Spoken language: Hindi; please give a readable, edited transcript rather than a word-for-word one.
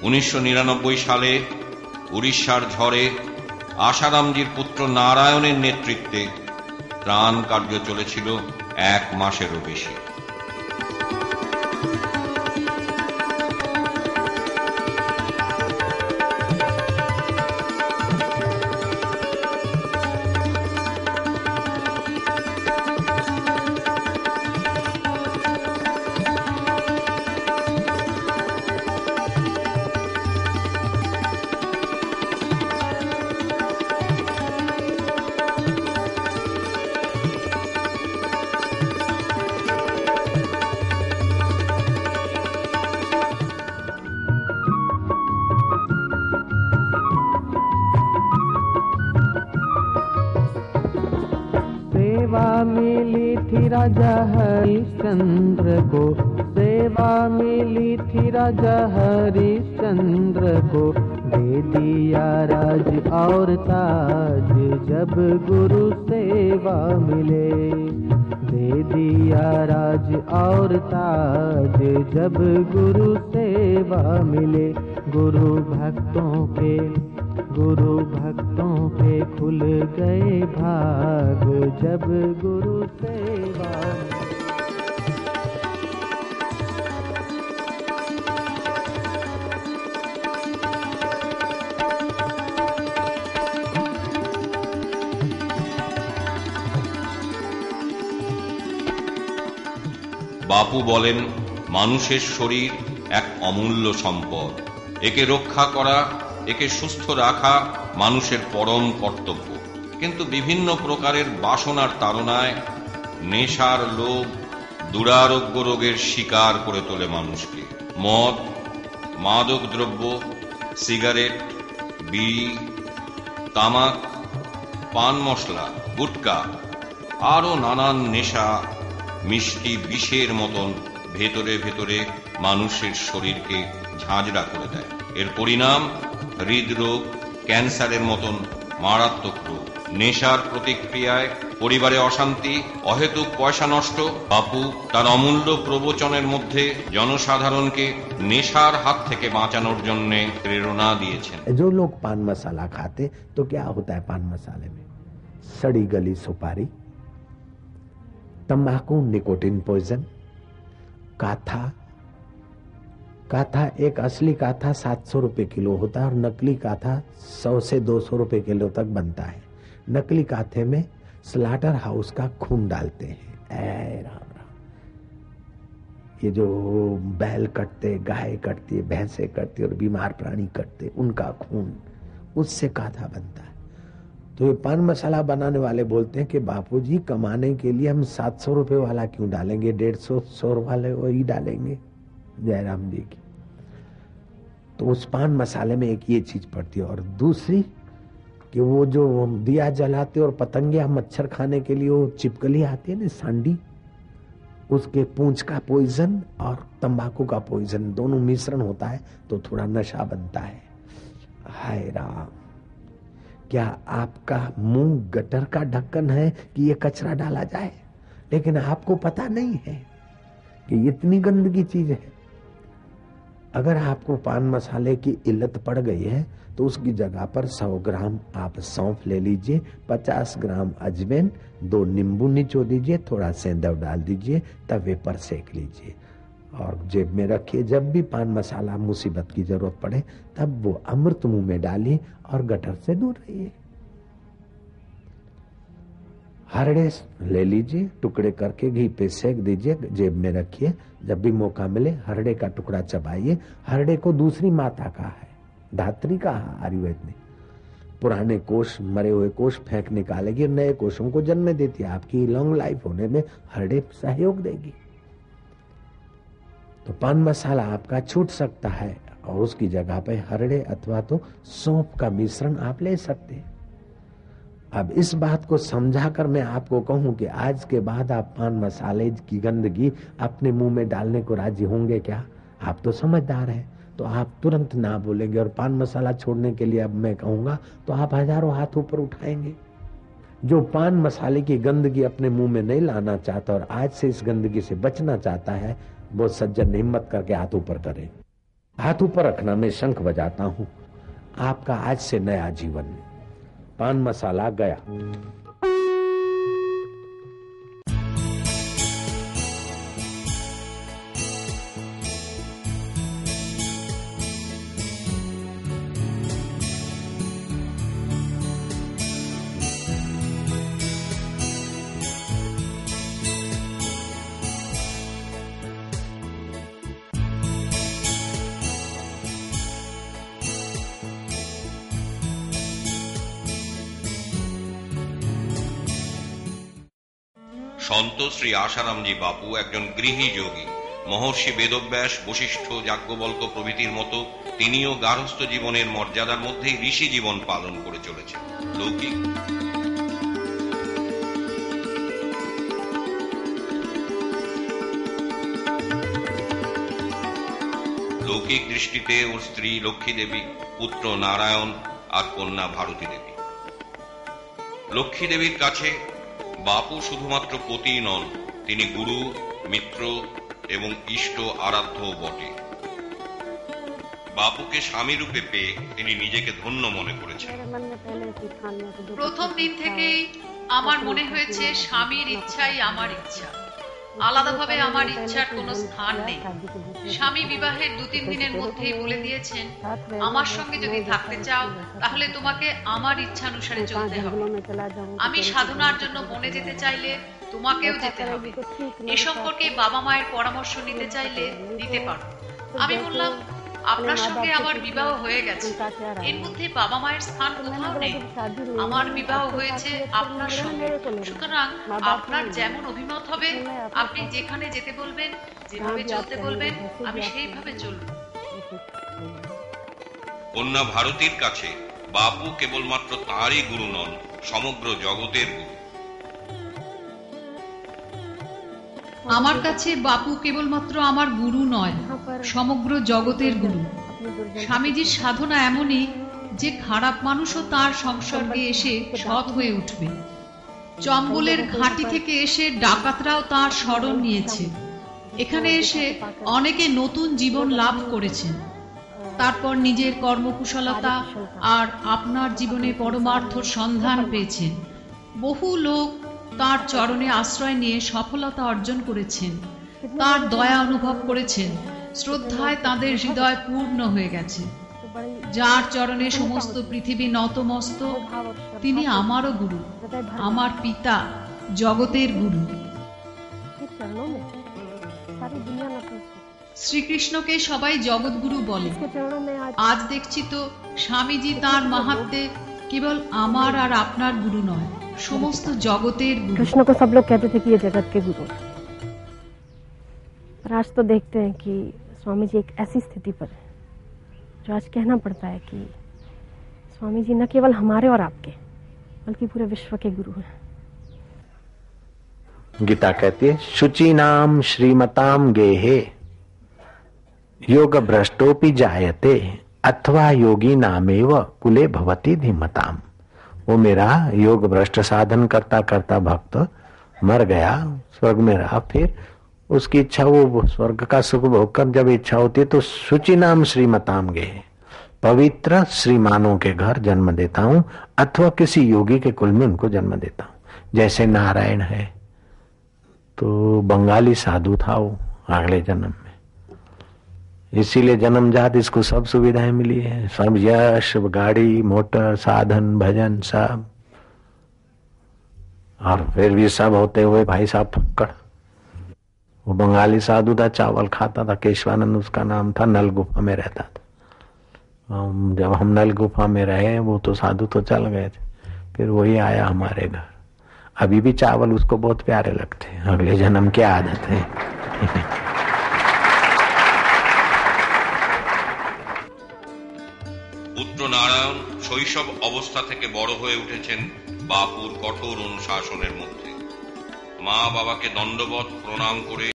1999 সালে উড়িষ্যার ঝড়ে আশারামজির পুত্র নারায়ণের নেতৃত্বে ত্রাণ কার্য চলেছিল 1 মাসেরও বেশি। सेवा मिली थी राजा हरिश्चंद्र को, सेवा मिली थी राजा हरिश्चंद्र को, दे दिया राज और ताज जब गुरु सेवा मिले, दे दिया राज और ताज जब गुरु सेवा मिले। गुरु भक्तों के खुल गए भाग जब गुरु सेवा। বাপু বলেন, মানুষের শরীর এক অমূল্য সম্পদ। একে রক্ষা করা, একে সুস্থ রাখা মানুষের পরম কর্তব্য। কিন্তু বিভিন্ন প্রকারের বাসনার তাড়নায় নেশার লোভ দুরারোগ্য রোগের শিকার করে তোলে মানুষকে। মদ, মাদক দ্রব্য, সিগারেট, বিড়ি, তামাক, পান মশলা, গুটকা আরো নানান নেশা মিষ্টি বিষের মতন ভেতরে ভেতরে মানুষের শরীরকে ঝাঁঝরা করে দেয়। এর পরিণাম হৃদরোগ, ক্যান্সারের মতন মারাত্মক রোগ। নেশার প্রতিক্রিয়ায় পরিবারে অশান্তি, অহেতুক পয়সা নষ্ট। বাপু তার অমূল্য প্রবচনের মধ্যে জনসাধারণকে নেশার হাত থেকে বাঁচানোর জন্য প্রেরণা দিয়েছেন। जो लोग पान मसाला खाते तो क्या होता है पान मसाले में? सड़ी गली सुपारी, तंबाकू, निकोटिन पॉइजन, काथा एक असली काथा 700 रुपए किलो होता है और नकली काथा 100 से 200 रुपए किलो तक बनता है। नकली काथे में स्लाटर हाउस का खून डालते हैं। राम राम, ये जो बैल कटते, गाय कटती, भैंसे कटती और बीमार प्राणी कटते, उनका खून, उससे काथा बनता है। तो ये पान मसाला बनाने वाले बोलते हैं कि बापूजी कमाने के लिए हम 700 रुपए वाला क्यों डालेंगे, 150-100 वाले वही डालेंगे। जयराम जी की तो उस पान मसाले में एक ये चीज पड़ती है। और दूसरी कि वो जो दिया जलाते और पतंगिया मच्छर खाने के लिए वो चिपकली आती है ना, सांडी, उसके पूंछ का पॉइजन और तंबाकू का पॉइजन दोनों मिश्रण होता है तो थोड़ा नशा बनता है। हाय राम, क्या आपका मुंह गटर का ढक्कन है कि ये कचरा डाला जाए? लेकिन आपको पता नहीं है कि इतनी गंदगी चीज है। अगर आपको पान मसाले की इल्लत पड़ गई है तो उसकी जगह पर 100 ग्राम आप सौंफ ले लीजिए, 50 ग्राम अजवाइन, 2 नींबू निचोड़ दीजिए, थोड़ा सेंधव डाल दीजिए, तवे पर सेक लीजिए और जेब में रखिए। जब भी पान मसाला मुसीबत की जरूरत पड़े तब वो अमृत मुंह में डालिए और गटर से दूर रहिए। हरड़े ले लीजिए, टुकड़े करके घी पे सेक दीजिए, जेब में रखिए। जब भी मौका मिले हरड़े का टुकड़ा चबाइए। हरड़े को दूसरी माता का है, धात्री का आयुर्वेद में। पुराने कोष, मरे हुए कोष फेंक निकालेगी और नए कोषों को जन्म देती है। आपकी लॉन्ग लाइफ होने में हरड़े सहयोग देगी। तो पान मसाला आपका छूट सकता है और उसकी जगह पे हरड़े अथवा तो सौंफ का मिश्रण आप ले सकते हैं। अब इस बात को समझाकर मैं आपको कहूं कि आज के बाद आप पान मसाले की गंदगी अपने मुंह में डालने को राजी होंगे क्या? आप तो समझदार हैं, तो आप तुरंत ना बोलेंगे। और पान मसाला छोड़ने के लिए अब मैं कहूंगा तो आप हजारों हाथ ऊपर उठाएंगे। जो पान मसाले की गंदगी अपने मुंह में नहीं लाना चाहता और आज से इस गंदगी से बचना चाहता है, वो सज्जन हिम्मत करके हाथ ऊपर करें। हाथ ऊपर रखना, मैं शंख बजाता हूं, आपका आज से नया जीवन। पान मसाला गया। সন্ত শ্রী আশারামজি বাপু একজন গৃহী যোগী। মহর্ষি বেদব্যাস, বশিষ্ঠ, যাজ্ঞবল্ক্য প্রভৃতির মতো তিনিও গার্হস্থ্য জীবনের মর্যাদার মধ্যেই ঋষি জীবন পালন করে চলেছেন। লৌকিক দৃষ্টিতে ওর স্ত্রী লক্ষ্মী দেবী, পুত্র নারায়ণ আর কন্যা ভারতী দেবী। লক্ষ্মী দেবীর কাছে বাপু শুধুমাত্র পতি নন, তিনি গুরু, মিত্র এবং ইষ্ট আরাধ্য বটে। বাপুকে স্বামী রূপে পেয়ে তিনি নিজেকে ধন্য মনে করেছেন। প্রথম দিন থেকেই আমার মনে হয়েছে স্বামীর ইচ্ছাই আমার ইচ্ছা, আলাদাভাবে আমার ইচ্ছার কোনো স্থান নেই। স্বামী বিবাহের 2-3 দিনের মধ্যেই বলে দিয়েছেন, আমার সঙ্গে যদি থাকতে চাও তাহলে তোমাকে আমার ইচ্ছানুসারে চলতে হবে। আমি সাধনার জন্য বনে যেতে চাইলে তোমাকেও যেতে হবে। এ সম্পর্কে বাবা মায়ের পরামর্শ নিতে চাইলে নিতে পারো। আমি বললাম, আপনার সঙ্গে আমার বিবাহ হয়ে গেছে, এর মধ্যে বাবা মায়ের স্থান কোথাও নেই। আমার বিবাহ হয়েছে আপনার সঙ্গে, সুতরাং আপনার যেমন অভিমত হবে, আপনি যেখানে যেতে বলবেন, যেভাবে চলতে বলবেন, আমি সেইভাবে চলব। কন্যা ভারতীর কাছে বাপু কেবলমাত্র তাঁরই গুরু নন, সমগ্র জগতের গুরু। আমার কাছে বাপু কেবলমাত্র আমার গুরু নয়, সমগ্র জগতের গুরু। স্বামীজির সাধনা এমনই যে খারাপ মানুষও তার সংসর্গে এসে সৎ হয়ে উঠবে। চম্বলের ঘাঁটি থেকে এসে ডাকাতরাও তার শরণ নিয়েছে। এখানে এসে অনেকে নতুন জীবন লাভ করেছেন, তারপর নিজের কর্মকুশলতা আর আপনার জীবনে পরমার্থর সন্ধান পেয়েছেন। বহু লোক তার চরণে আশ্রয় নিয়ে সফলতা অর্জন করেছেন, তার দয়া অনুভব করেছেন, শ্রদ্ধায় তাদের হৃদয় পূর্ণ হয়ে গেছে। যার চরণে সমস্ত পৃথিবী নতমস্তক, তিনি আমারও গুরু, আমার পিতা, জগতের গুরু। শ্রীকৃষ্ণকে সবাই জগৎগুরু বলে। আজ দেখছি তো স্বামীজি তার মাহাত্ম্যে কেবল আমার আর আপনার গুরু নয়, समस्त जगतेर गुरु। कृष्ण को सब लोग कहते थे कि ये जगत के गुरु, पर आज तो देखते हैं कि स्वामी जी एक ऐसी स्थिति पर है जो आज कहना पड़ता है कि स्वामी जी न केवल हमारे और आपके बल्कि पूरे विश्व के गुरु हैं। गीता कहती है शुचि नाम श्रीमताम गेहे योग भ्रष्टोपि जायते अथवा योगी नामेव कुले भवति धीमताम। वो मेरा योग भ्रष्ट साधन करता करता भक्त मर गया, स्वर्ग में रहा, फिर उसकी इच्छा वो स्वर्ग का सुख भोग कर जब इच्छा होती है तो शुचि नाम श्रीमताम गेहे, पवित्र श्रीमानों के घर जन्म देता हूं अथवा किसी योगी के कुल में उनको जन्म देता हूं। जैसे नारायण है तो बंगाली साधु था वो अगले जन्म में, इसीलिए जन्मजात इसको सब सुविधाएं मिली है, सब यश, गाड़ी, मोटर, साधन, भजन सब, और फिर भी सब होते हुए भाई साहब फक्कड़। वो बंगाली साधु था, चावल खाता था, केशवानंद उसका नाम था, नल गुफा में रहता था। जब हम नल गुफा में रहे, वो तो साधु तो चल गए थे, फिर वही आया हमारे घर। अभी भी चावल उसको बहुत प्यारे लगते हैं, अगले जन्म की आदत है। পুত্র নারায়ণ শৈশব অবস্থা থেকে বড় হয়ে উঠেছেন বাপুর কঠোর অনুশাসনের মধ্যে। মা বাবাকে দণ্ডবৎ প্রণাম করে